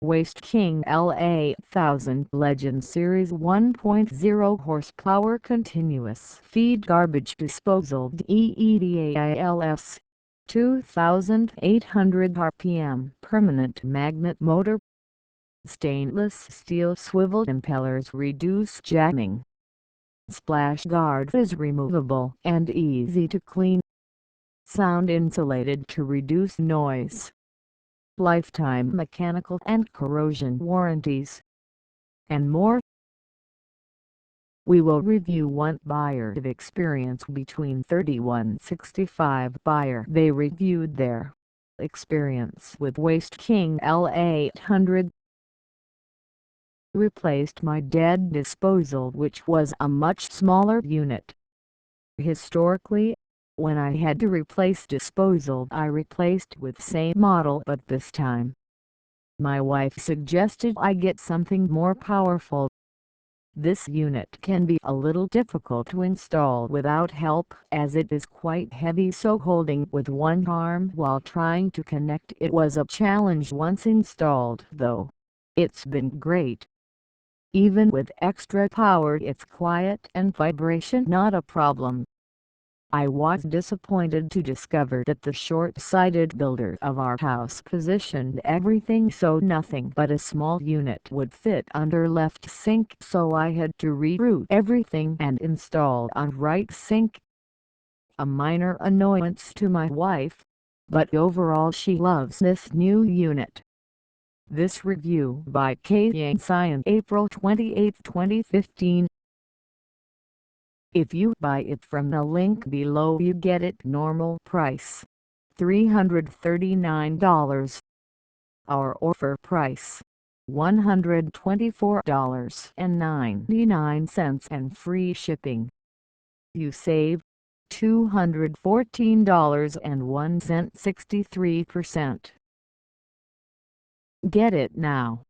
Waste King LA1000 Legend Series 1.0 horsepower continuous feed garbage disposal DEDAILS 2800 RPM permanent magnet motor. Stainless steel swivel impellers reduce jamming. Splash guard is removable and easy to clean. Sound insulated to reduce noise. Lifetime mechanical and corrosion warranties, and more. We will review one buyer experience between 3165 buyer. They reviewed their experience with Waste King L800. Replaced my dead disposal, which was a much smaller unit. Historically, when I had to replace disposal, I replaced with same model, but this time my wife suggested I get something more powerful. This unit can be a little difficult to install without help, as it is quite heavy, so holding with one arm while trying to connect it was a challenge. Once installed though, it's been great. Even with extra power, it's quiet and vibration not a problem. I was disappointed to discover that the short-sighted builder of our house positioned everything so nothing but a small unit would fit under left sink, so I had to reroute everything and install a right sink. A minor annoyance to my wife, but overall she loves this new unit. This review by K. Science, April 28, 2015. If you buy it from the link below, you get it normal price, $339. Our offer price, $124.99 and free shipping. You save $214.01, 63%. Get it now.